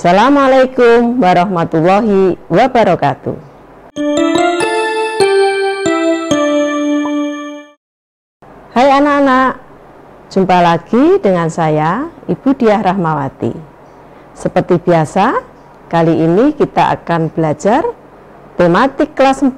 Assalamualaikum warahmatullahi wabarakatuh. Hai anak-anak, jumpa lagi dengan saya, Ibu Diah Rahmawati. Seperti biasa, kali ini kita akan belajar tematik kelas 4,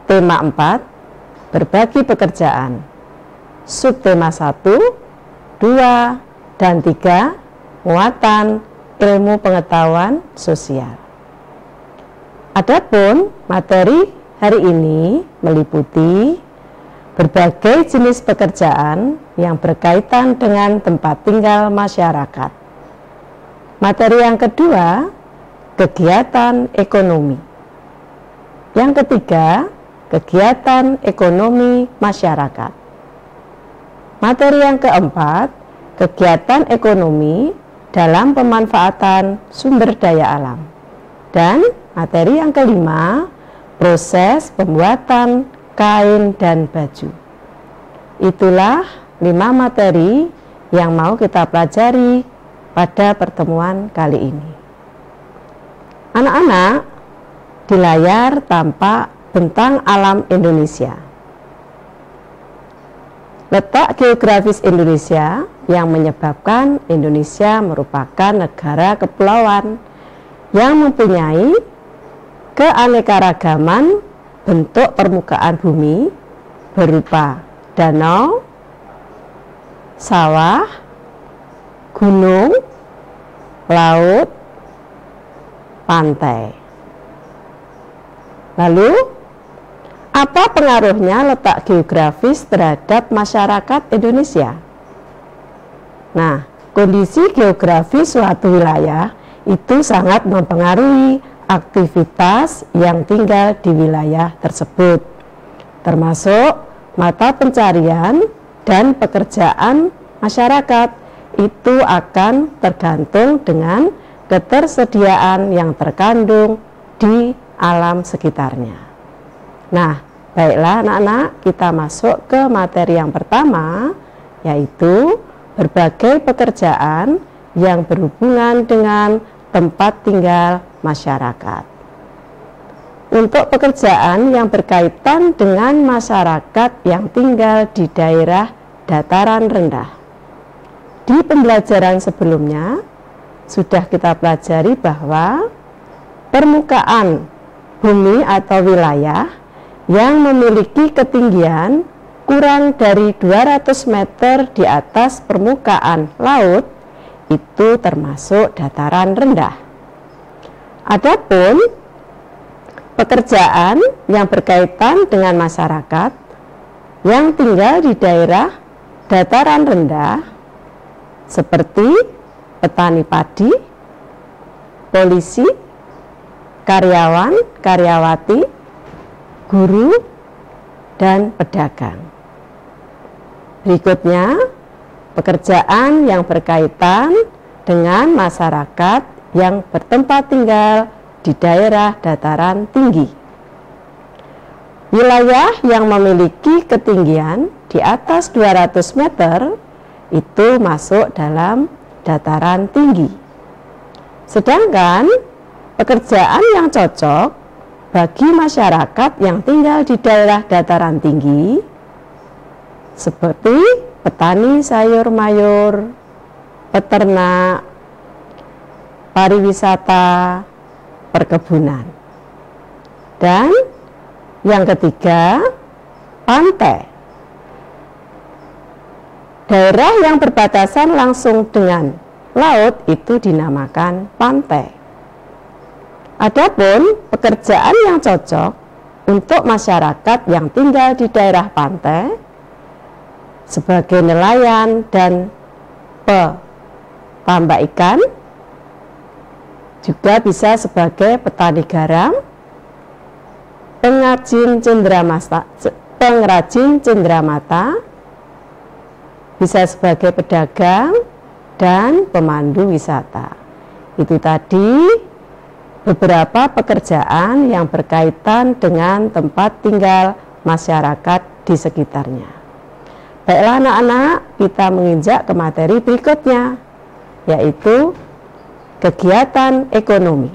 tema 4, berbagi pekerjaan. Subtema 1, 2, dan 3, muatan ilmu pengetahuan sosial. Adapun materi hari ini meliputi berbagai jenis pekerjaan yang berkaitan dengan tempat tinggal masyarakat. Materi yang kedua, kegiatan ekonomi. Yang ketiga, kegiatan ekonomi masyarakat. Materi yang keempat, kegiatan ekonomi dalam pemanfaatan sumber daya alam. Dan materi yang kelima, proses pembuatan kain dan baju. Itulah 5 materi yang mau kita pelajari pada pertemuan kali ini. Anak-anak, di layar tampak bentang alam Indonesia. Letak geografis Indonesia yang menyebabkan Indonesia merupakan negara kepulauan yang mempunyai keanekaragaman bentuk permukaan bumi berupa danau, sawah, gunung, laut, pantai. Lalu, apa pengaruhnya letak geografis terhadap masyarakat Indonesia? Nah, kondisi geografis suatu wilayah itu sangat mempengaruhi aktivitas yang tinggal di wilayah tersebut, termasuk mata pencarian dan pekerjaan masyarakat. Itu akan tergantung dengan ketersediaan yang terkandung di alam sekitarnya. Nah, baiklah anak-anak, kita masuk ke materi yang pertama, yaitu berbagai pekerjaan yang berhubungan dengan tempat tinggal masyarakat. Untuk pekerjaan yang berkaitan dengan masyarakat yang tinggal di daerah dataran rendah. Di pembelajaran sebelumnya sudah kita pelajari bahwa permukaan bumi atau wilayah yang memiliki ketinggian kurang dari 200 meter di atas permukaan laut itu termasuk dataran rendah. Adapun pekerjaan yang berkaitan dengan masyarakat yang tinggal di daerah dataran rendah seperti petani padi, polisi, karyawan, karyawati, guru, dan pedagang. Berikutnya, pekerjaan yang berkaitan dengan masyarakat yang bertempat tinggal di daerah dataran tinggi. Wilayah yang memiliki ketinggian di atas 200 meter itu masuk dalam dataran tinggi. Sedangkan pekerjaan yang cocok bagi masyarakat yang tinggal di daerah dataran tinggi seperti petani sayur mayur, peternak, pariwisata, perkebunan. Dan yang ketiga, pantai. Daerah yang berbatasan langsung dengan laut itu dinamakan pantai. Adapun pekerjaan yang cocok untuk masyarakat yang tinggal di daerah pantai sebagai nelayan dan petambak ikan, juga bisa sebagai petani garam, pengrajin cenderamata, bisa sebagai pedagang dan pemandu wisata. Itu tadi beberapa pekerjaan yang berkaitan dengan tempat tinggal masyarakat di sekitarnya. Baiklah anak-anak, kita menginjak ke materi berikutnya, yaitu kegiatan ekonomi.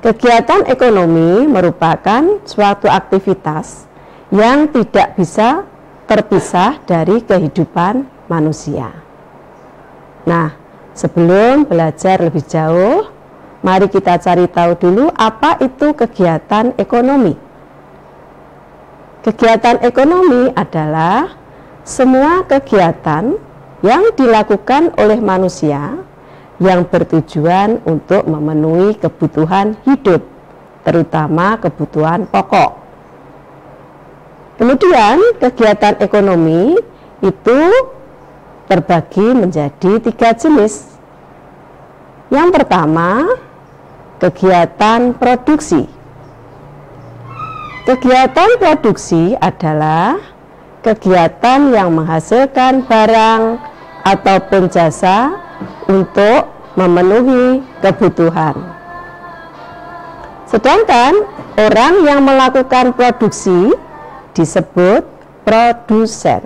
Kegiatan ekonomi merupakan suatu aktivitas yang tidak bisa terpisah dari kehidupan manusia. Nah, sebelum belajar lebih jauh, mari kita cari tahu dulu apa itu kegiatan ekonomi. Kegiatan ekonomi adalah semua kegiatan yang dilakukan oleh manusia yang bertujuan untuk memenuhi kebutuhan hidup, terutama kebutuhan pokok. Kemudian kegiatan ekonomi itu terbagi menjadi 3 jenis. Yang pertama, kegiatan produksi. Kegiatan produksi adalah kegiatan yang menghasilkan barang ataupun jasa untuk memenuhi kebutuhan. Sedangkan orang yang melakukan produksi disebut produsen.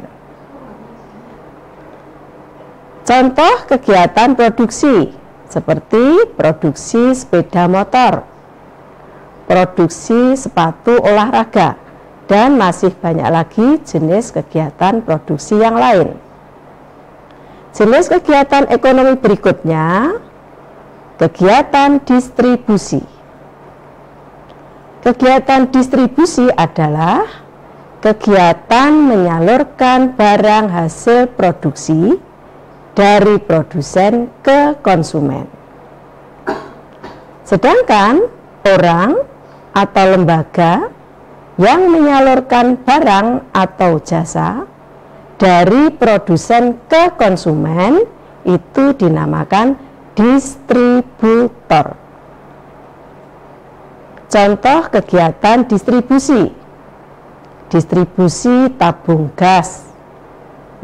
Contoh kegiatan produksi seperti produksi sepeda motor, produksi sepatu olahraga, dan masih banyak lagi jenis kegiatan produksi yang lain. Jenis kegiatan ekonomi berikutnya, kegiatan distribusi. Kegiatan distribusi adalah kegiatan menyalurkan barang hasil produksi dari produsen ke konsumen. Sedangkan orang atau lembaga yang menyalurkan barang atau jasa dari produsen ke konsumen itu dinamakan distributor. Contoh kegiatan distribusi, distribusi tabung gas,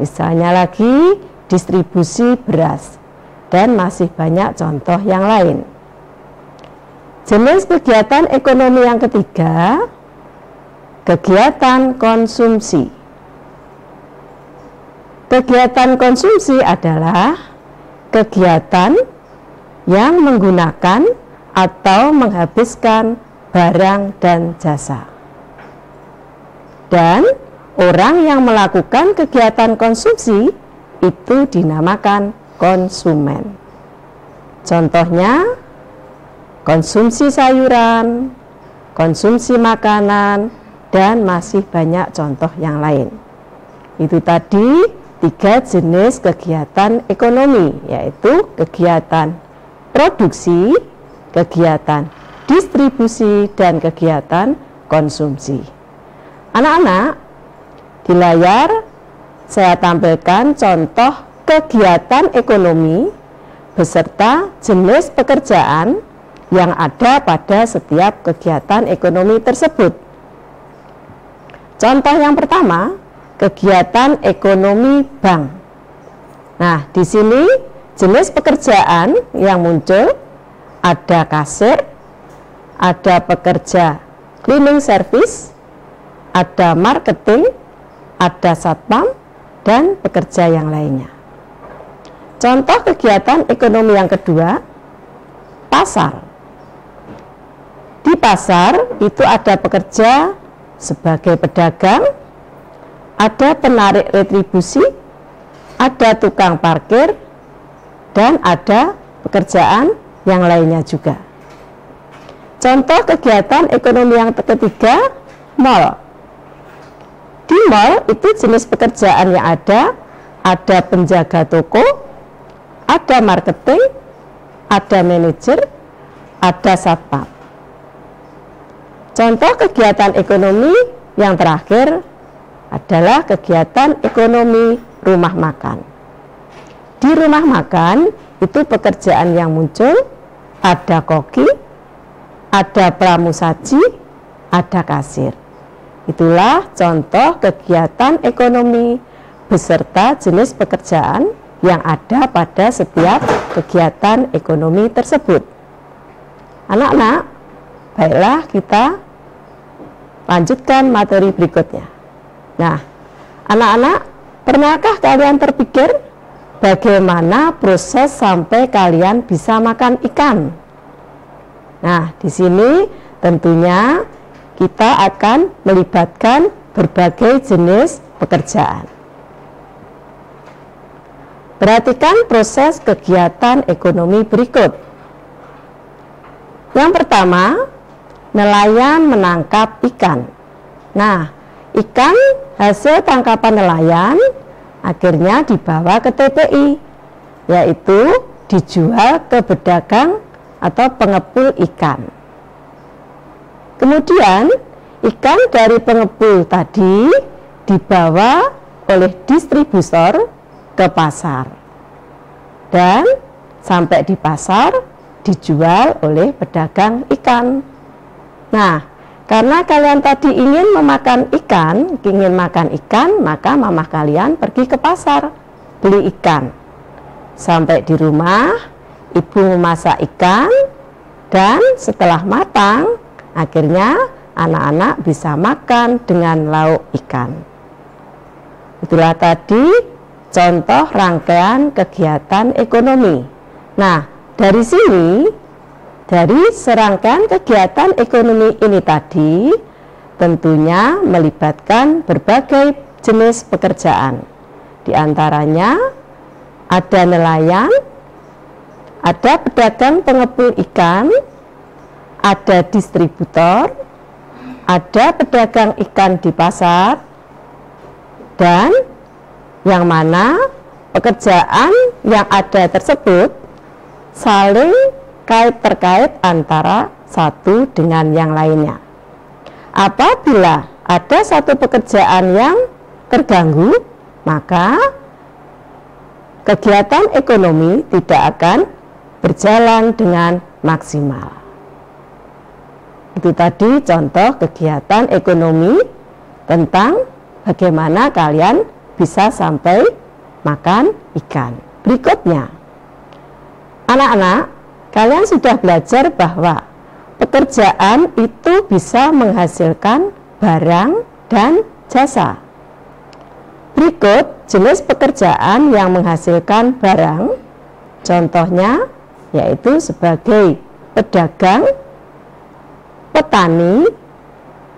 misalnya lagi distribusi beras, dan masih banyak contoh yang lain. Jenis kegiatan ekonomi yang ketiga, kegiatan konsumsi. Kegiatan konsumsi adalah kegiatan yang menggunakan atau menghabiskan barang dan jasa. Dan orang yang melakukan kegiatan konsumsi itu dinamakan konsumen. Contohnya, konsumsi sayuran, konsumsi makanan, dan masih banyak contoh yang lain. Itu tadi 3 jenis kegiatan ekonomi, yaitu kegiatan produksi, kegiatan distribusi, dan kegiatan konsumsi. Anak-anak, di layar saya tampilkan contoh kegiatan ekonomi beserta jenis pekerjaan yang ada pada setiap kegiatan ekonomi tersebut. Contoh yang pertama, kegiatan ekonomi bank. Nah, di sini jenis pekerjaan yang muncul ada kasir, ada pekerja cleaning service, ada marketing, ada satpam, dan pekerja yang lainnya. Contoh kegiatan ekonomi yang kedua, pasar. Di pasar itu ada pekerja sebagai pedagang, ada penarik retribusi, ada tukang parkir, dan ada pekerjaan yang lainnya juga. Contoh kegiatan ekonomi yang ketiga, mall. Di mall itu jenis pekerjaan yang ada penjaga toko, ada marketing, ada manajer, ada satpam. Contoh kegiatan ekonomi yang terakhir adalah kegiatan ekonomi rumah makan. Di rumah makan itu pekerjaan yang muncul ada koki, ada pramusaji, ada kasir. Itulah contoh kegiatan ekonomi beserta jenis pekerjaan yang ada pada setiap kegiatan ekonomi tersebut. Anak-anak, baiklah kita lanjutkan materi berikutnya. Nah, anak-anak, pernahkah kalian terpikir bagaimana proses sampai kalian bisa makan ikan. Nah, di sini tentunya kita akan melibatkan berbagai jenis pekerjaan. Perhatikan proses kegiatan ekonomi berikut. Yang pertama, nelayan menangkap ikan. Nah, ikan hasil tangkapan nelayan akhirnya dibawa ke TPI, yaitu dijual ke pedagang atau pengepul ikan. Kemudian, ikan dari pengepul tadi dibawa oleh distributor ke pasar, dan sampai di pasar dijual oleh pedagang ikan. Nah, karena kalian tadi ingin makan ikan, maka mama kalian pergi ke pasar beli ikan. Sampai di rumah, ibu memasak ikan, dan setelah matang, akhirnya anak-anak bisa makan dengan lauk ikan. Itulah tadi contoh rangkaian kegiatan ekonomi. Nah, dari sini, dari serangkaian kegiatan ekonomi ini tadi, tentunya melibatkan berbagai jenis pekerjaan. Di antaranya ada nelayan, ada pedagang pengepul ikan, ada distributor, ada pedagang ikan di pasar, dan yang mana pekerjaan yang ada tersebut saling terkait antara satu dengan yang lainnya. Apabila ada satu pekerjaan yang terganggu, maka kegiatan ekonomi tidak akan berjalan dengan maksimal. Itu tadi contoh kegiatan ekonomi tentang bagaimana kalian bisa sampai makan ikan. Berikutnya, anak-anak, kalian sudah belajar bahwa pekerjaan itu bisa menghasilkan barang dan jasa. Berikut jenis pekerjaan yang menghasilkan barang, contohnya yaitu sebagai pedagang, petani,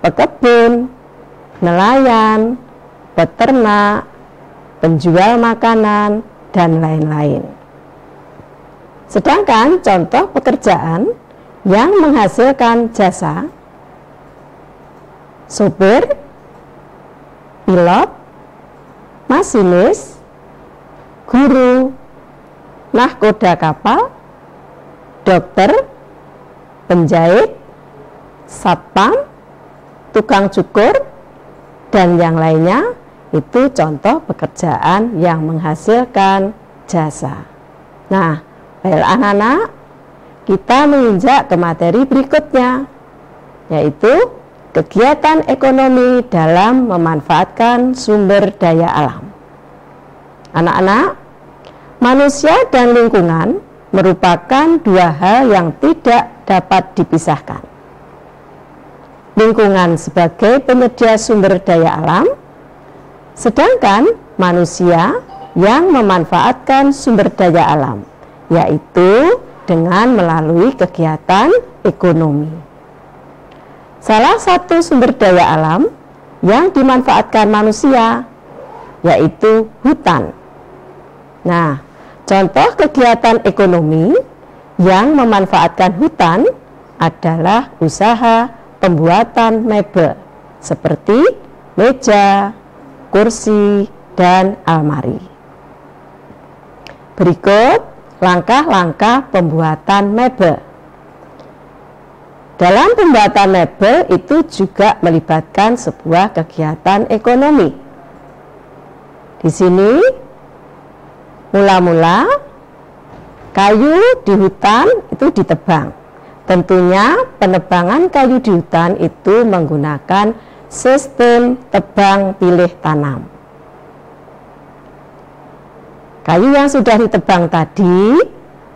pekebun, nelayan, peternak, penjual makanan, dan lain-lain. Sedangkan contoh pekerjaan yang menghasilkan jasa, supir, pilot, masinis, guru, nahkoda kapal, dokter, penjahit, satpam, tukang cukur, dan yang lainnya, itu contoh pekerjaan yang menghasilkan jasa. Nah, baiklah anak-anak, kita menginjak ke materi berikutnya, yaitu kegiatan ekonomi dalam memanfaatkan sumber daya alam. Anak-anak, manusia dan lingkungan merupakan dua hal yang tidak dapat dipisahkan. Lingkungan sebagai penyedia sumber daya alam, sedangkan manusia yang memanfaatkan sumber daya alam, yaitu dengan melalui kegiatan ekonomi. Salah satu sumber daya alam yang dimanfaatkan manusia yaitu hutan. Nah, contoh kegiatan ekonomi yang memanfaatkan hutan adalah usaha pembuatan mebel seperti meja, kursi, dan almari. Berikut langkah-langkah pembuatan mebel. Dalam pembuatan mebel itu juga melibatkan sebuah kegiatan ekonomi. Di sini mula-mula kayu di hutan itu ditebang. Tentunya penebangan kayu di hutan itu menggunakan sistem tebang pilih tanam. Kayu yang sudah ditebang tadi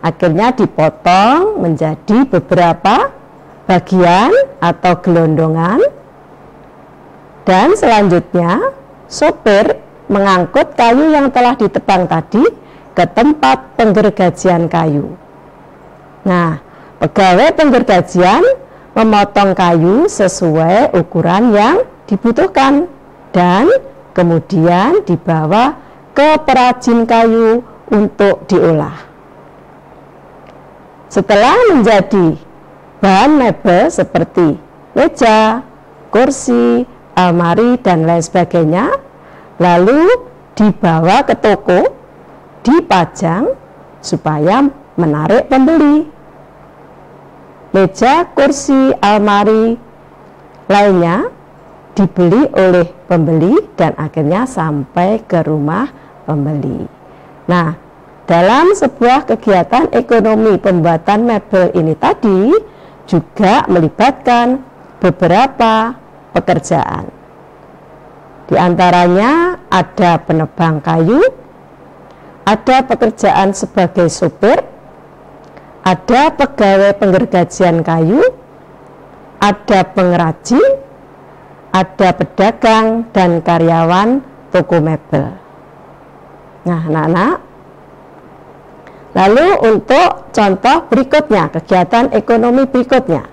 akhirnya dipotong menjadi beberapa bagian atau gelondongan, dan selanjutnya sopir mengangkut kayu yang telah ditebang tadi ke tempat penggergajian kayu. Nah, pegawai penggergajian memotong kayu sesuai ukuran yang dibutuhkan dan kemudian dibawa ke perajin kayu untuk diolah. Setelah menjadi bahan mebel seperti meja, kursi, almari, dan lain sebagainya, lalu dibawa ke toko, dipajang supaya menarik pembeli. Meja, kursi, almari lainnya dibeli oleh pembeli dan akhirnya sampai ke rumah pembeli. Nah, dalam sebuah kegiatan ekonomi pembuatan mebel ini tadi juga melibatkan beberapa pekerjaan. Di antaranya ada penebang kayu, ada pekerjaan sebagai sopir, ada pegawai penggergajian kayu, ada pengrajin, ada pedagang dan karyawan toko mebel. Nah, anak-anak, lalu untuk contoh berikutnya, kegiatan ekonomi berikutnya,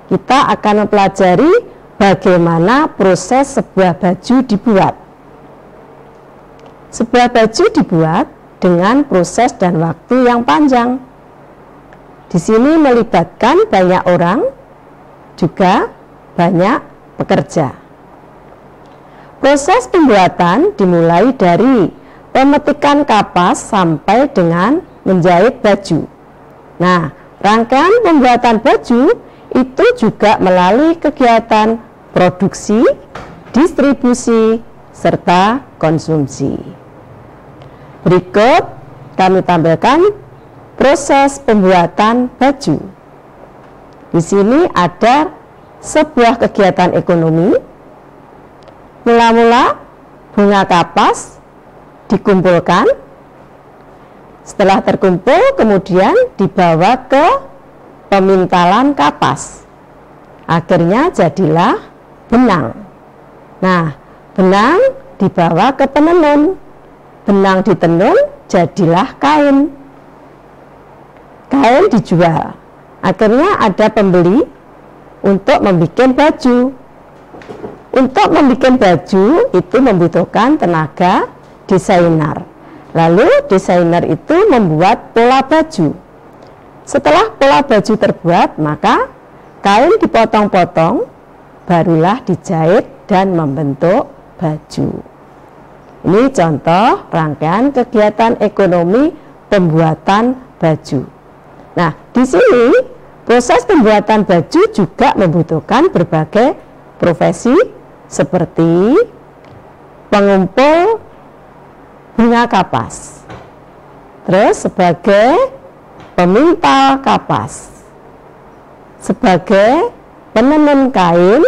kita akan mempelajari bagaimana proses sebuah baju dibuat. Sebuah baju dibuat dengan proses dan waktu yang panjang. Di sini melibatkan banyak orang, juga banyak pekerja. Proses pembuatan dimulai dari pemetikan kapas sampai dengan menjahit baju. Nah, rangkaian pembuatan baju itu juga melalui kegiatan produksi, distribusi, serta konsumsi. Berikut kami tampilkan proses pembuatan baju. Di sini ada sebuah kegiatan ekonomi. Mula-mula bunga kapas dikumpulkan. Setelah terkumpul kemudian dibawa ke pemintalan kapas. Akhirnya jadilah benang. Nah, benang dibawa ke penenun. Benang ditenun jadilah kain. Kain dijual. Akhirnya ada pembeli untuk membuat baju. Untuk membuat baju itu membutuhkan tenaga desainer. Lalu desainer itu membuat pola baju. Setelah pola baju terbuat, maka kain dipotong-potong, barulah dijahit dan membentuk baju. Ini contoh rangkaian kegiatan ekonomi pembuatan baju. Nah, di sini proses pembuatan baju juga membutuhkan berbagai profesi seperti pengumpul bunga kapas, terus sebagai pemintal kapas, sebagai penenun kain,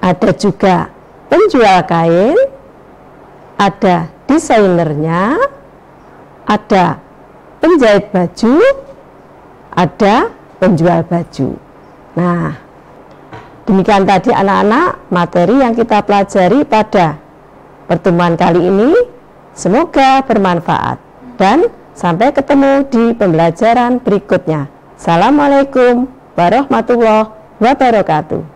ada juga penjual kain, ada desainernya, ada penjahit baju, ada penjual baju. Nah, demikian tadi anak-anak materi yang kita pelajari pada pertemuan kali ini. Semoga bermanfaat dan sampai ketemu di pembelajaran berikutnya. Assalamualaikum warahmatullahi wabarakatuh.